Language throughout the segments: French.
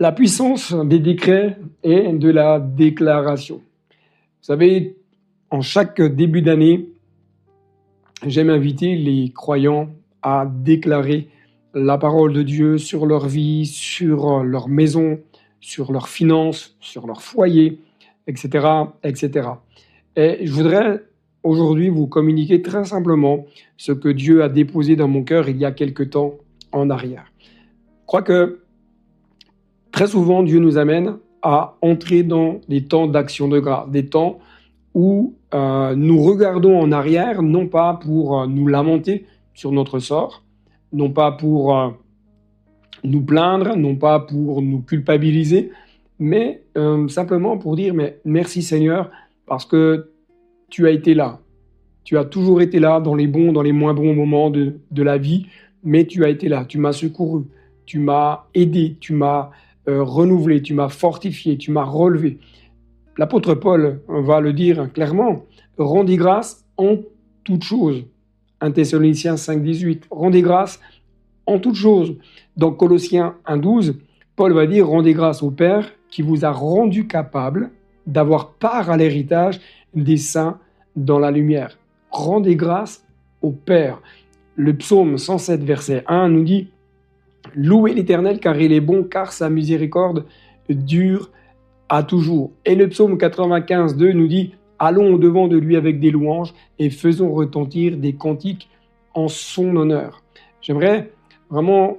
La puissance des décrets et de la déclaration. Vous savez, en chaque début d'année, j'aime inviter les croyants à déclarer la parole de Dieu sur leur vie, sur leur maison, sur leurs finances, sur leur foyer, etc., etc. Et je voudrais aujourd'hui vous communiquer très simplement ce que Dieu a déposé dans mon cœur il y a quelque temps en arrière. Je crois que très souvent, Dieu nous amène à entrer dans des temps d'action de grâce, des temps où nous regardons en arrière, non pas pour nous lamenter sur notre sort, non pas pour nous plaindre, non pas pour nous culpabiliser, mais simplement pour dire mais merci Seigneur, parce que tu as été là. Tu as toujours été là dans les bons, dans les moins bons moments de la vie, mais tu as été là, tu m'as secouru, tu m'as aidé, tu m'as renouvelé, tu m'as fortifié, tu m'as relevé. L'apôtre Paul va le dire clairement, rendez grâce en toutes choses. 1 Thessaloniciens 5,18, rendez grâce en toutes choses. Dans Colossiens 1,12, Paul va dire, rendez grâce au Père qui vous a rendu capable d'avoir part à l'héritage des saints dans la lumière. Rendez grâce au Père. Le psaume 107, verset 1 nous dit, louez l'Éternel car il est bon, car sa miséricorde dure à toujours. Et le psaume 95, 2 nous dit, allons au-devant de lui avec des louanges et faisons retentir des cantiques en son honneur. J'aimerais vraiment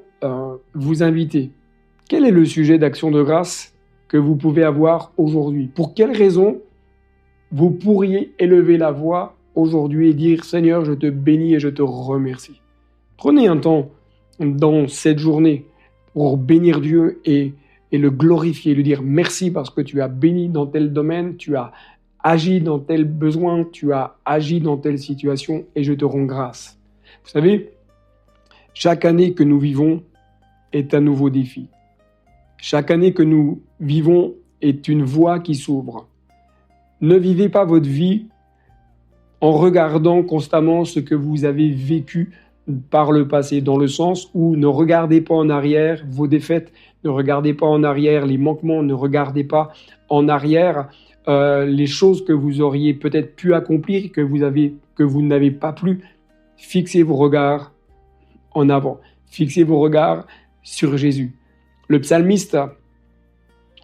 vous inviter. Quel est le sujet d'action de grâce que vous pouvez avoir aujourd'hui? Pour quelles raisons vous pourriez élever la voix aujourd'hui et dire « Seigneur, je te bénis et je te remercie ». Prenez un temps dans cette journée pour bénir Dieu et le glorifier, lui dire merci parce que tu as béni dans tel domaine, tu as agi dans tel besoin, tu as agi dans telle situation et je te rends grâce. Vous savez, chaque année que nous vivons est un nouveau défi. Chaque année que nous vivons est une voie qui s'ouvre. Ne vivez pas votre vie en regardant constamment ce que vous avez vécu par le passé, dans le sens où ne regardez pas en arrière vos défaites, ne regardez pas en arrière les manquements, ne regardez pas en arrière les choses que vous auriez peut-être pu accomplir, que vous n'avez pas pu. Fixez vos regards en avant, fixez vos regards sur Jésus. Le psalmiste,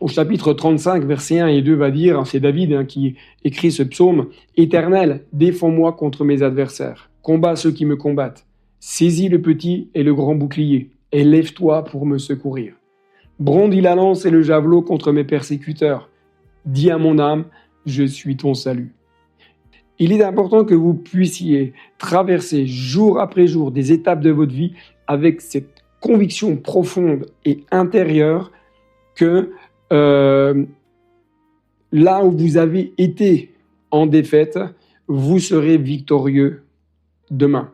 au chapitre 35, versets 1 et 2, va dire, c'est David qui écrit ce psaume, « Éternel, défends-moi contre mes adversaires, combats ceux qui me combattent. Saisis le petit et le grand bouclier, et lève-toi pour me secourir. Brandis la lance et le javelot contre mes persécuteurs. Dis à mon âme, je suis ton salut. » Il est important que vous puissiez traverser jour après jour des étapes de votre vie avec cette conviction profonde et intérieure que là où vous avez été en défaite, vous serez victorieux demain.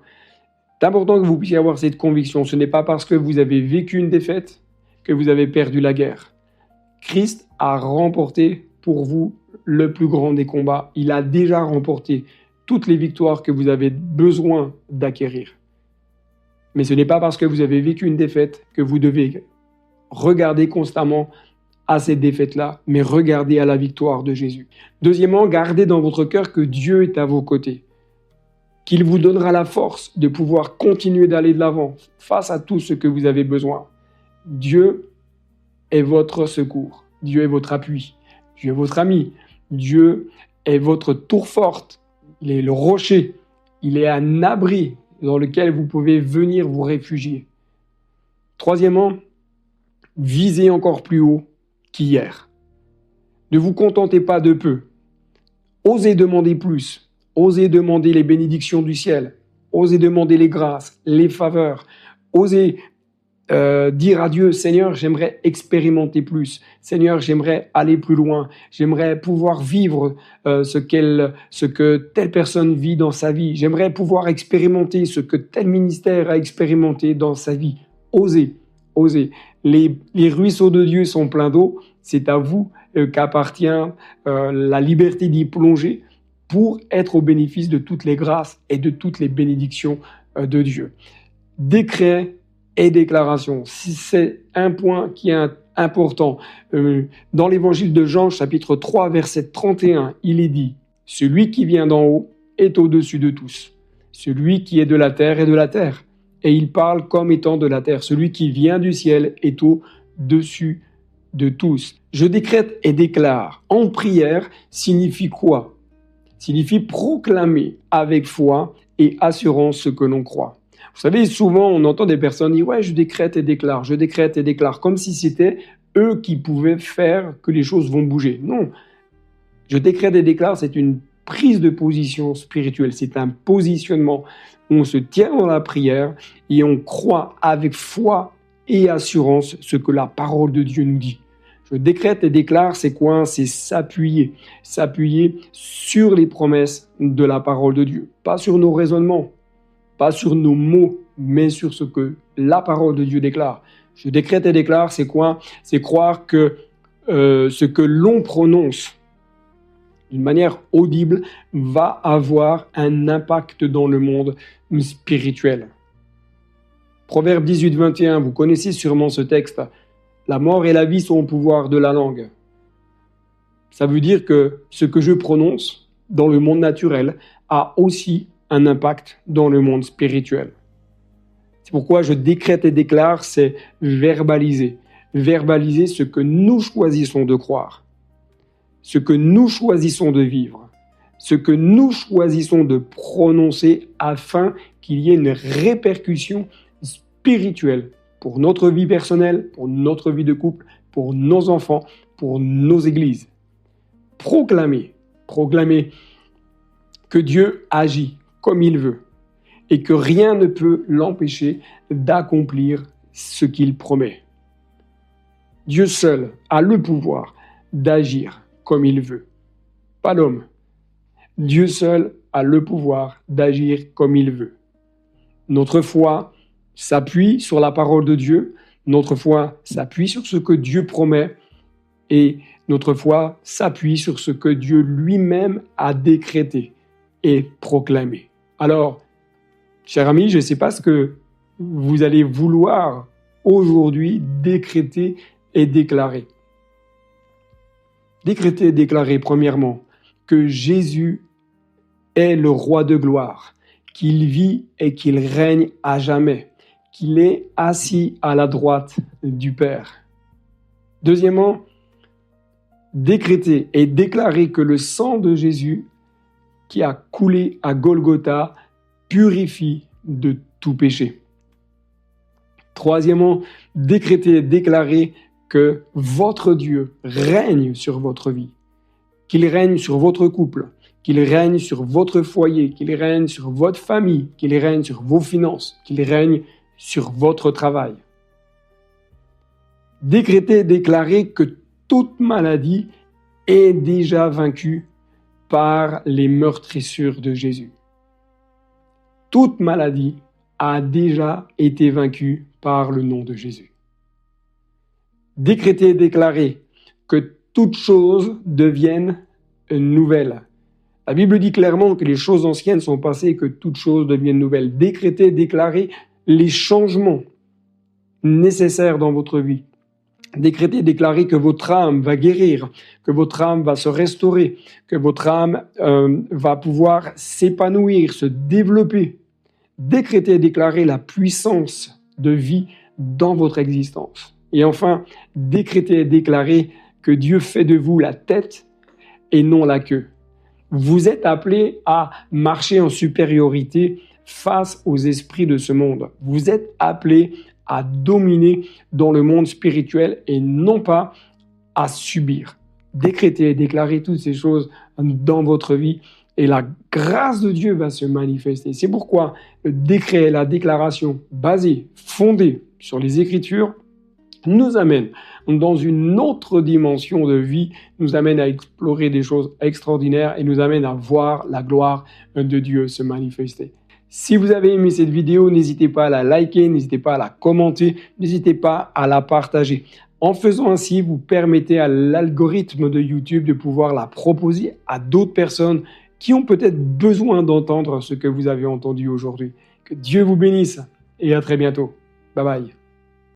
C'est important que vous puissiez avoir cette conviction. Ce n'est pas parce que vous avez vécu une défaite que vous avez perdu la guerre. Christ a remporté pour vous le plus grand des combats. Il a déjà remporté toutes les victoires que vous avez besoin d'acquérir. Mais ce n'est pas parce que vous avez vécu une défaite que vous devez regarder constamment à cette défaite-là, mais regardez à la victoire de Jésus. Deuxièmement, gardez dans votre cœur que Dieu est à vos côtés, qu'il vous donnera la force de pouvoir continuer d'aller de l'avant face à tout ce que vous avez besoin. Dieu est votre secours, Dieu est votre appui, Dieu est votre ami, Dieu est votre tour forte, il est le rocher, il est un abri dans lequel vous pouvez venir vous réfugier. Troisièmement, visez encore plus haut qu'hier. Ne vous contentez pas de peu. Osez demander plus. Osez demander les bénédictions du ciel. Osez demander les grâces, les faveurs. Osez dire à Dieu, Seigneur, j'aimerais expérimenter plus. Seigneur, j'aimerais aller plus loin. J'aimerais pouvoir vivre ce que telle personne vit dans sa vie. J'aimerais pouvoir expérimenter ce que tel ministère a expérimenté dans sa vie. Osez, osez. Les ruisseaux de Dieu sont pleins d'eau. C'est à vous qu'appartient la liberté d'y plonger pour être au bénéfice de toutes les grâces et de toutes les bénédictions de Dieu. Décret et déclaration. Si c'est un point qui est important. Dans l'évangile de Jean, chapitre 3, verset 31, il est dit « Celui qui vient d'en haut est au-dessus de tous. Celui qui est de la terre est de la terre. » Et il parle comme étant de la terre. Celui qui vient du ciel est au-dessus de tous. Je décrète et déclare. En prière signifie quoi? Signifie proclamer avec foi et assurance ce que l'on croit. Vous savez, souvent on entend des personnes dire « Ouais, je décrète et déclare », comme si c'était eux qui pouvaient faire que les choses vont bouger. Non, je décrète et déclare, c'est une prise de position spirituelle, c'est un positionnement. On se tient dans la prière et on croit avec foi et assurance ce que la parole de Dieu nous dit. Je décrète et déclare, c'est quoi? C'est s'appuyer sur les promesses de la parole de Dieu. Pas sur nos raisonnements, pas sur nos mots, mais sur ce que la parole de Dieu déclare. Je décrète et déclare, c'est quoi? C'est croire que ce que l'on prononce d'une manière audible va avoir un impact dans le monde spirituel. Proverbe 18, 21, vous connaissez sûrement ce texte. La mort et la vie sont au pouvoir de la langue. Ça veut dire que ce que je prononce dans le monde naturel a aussi un impact dans le monde spirituel. C'est pourquoi je décrète et déclare, c'est verbaliser. Verbaliser ce que nous choisissons de croire, ce que nous choisissons de vivre, ce que nous choisissons de prononcer afin qu'il y ait une répercussion spirituelle pour notre vie personnelle, pour notre vie de couple, pour nos enfants, pour nos églises. Proclamer que Dieu agit comme il veut et que rien ne peut l'empêcher d'accomplir ce qu'il promet. Dieu seul a le pouvoir d'agir comme il veut, pas l'homme. Dieu seul a le pouvoir d'agir comme il veut. Notre foi s'appuie sur la parole de Dieu, notre foi s'appuie sur ce que Dieu promet et notre foi s'appuie sur ce que Dieu lui-même a décrété et proclamé. Alors, chers amis, je ne sais pas ce que vous allez vouloir aujourd'hui décréter et déclarer. Décréter et déclarer, premièrement, que Jésus est le roi de gloire, qu'il vit et qu'il règne à jamais, qu'il est assis à la droite du Père. Deuxièmement, décréter et déclarer que le sang de Jésus qui a coulé à Golgotha purifie de tout péché. Troisièmement, décréter et déclarer que votre Dieu règne sur votre vie, qu'il règne sur votre couple, qu'il règne sur votre foyer, qu'il règne sur votre famille, qu'il règne sur vos finances, qu'il règne sur votre travail. Décréter et déclarer que toute maladie est déjà vaincue par les meurtrissures de Jésus. Toute maladie a déjà été vaincue par le nom de Jésus. Décréter et déclarer que toutes choses deviennent nouvelles. La Bible dit clairement que les choses anciennes sont passées et que toutes choses deviennent nouvelles. Décréter et déclarer les changements nécessaires dans votre vie. Décréter et déclarer que votre âme va guérir, que votre âme va se restaurer, que votre âme va pouvoir s'épanouir, se développer. Décréter et déclarer la puissance de vie dans votre existence. Et enfin, décréter et déclarer que Dieu fait de vous la tête et non la queue. Vous êtes appelés à marcher en supériorité face aux esprits de ce monde. Vous êtes appelés à dominer dans le monde spirituel et non pas à subir. Décréter et déclarer toutes ces choses dans votre vie et la grâce de Dieu va se manifester. C'est pourquoi le décret et la déclaration basée, fondée sur les Écritures, nous amène dans une autre dimension de vie, nous amène à explorer des choses extraordinaires et nous amène à voir la gloire de Dieu se manifester. Si vous avez aimé cette vidéo, n'hésitez pas à la liker, n'hésitez pas à la commenter, n'hésitez pas à la partager. En faisant ainsi, vous permettez à l'algorithme de YouTube de pouvoir la proposer à d'autres personnes qui ont peut-être besoin d'entendre ce que vous avez entendu aujourd'hui. Que Dieu vous bénisse et à très bientôt. Bye bye.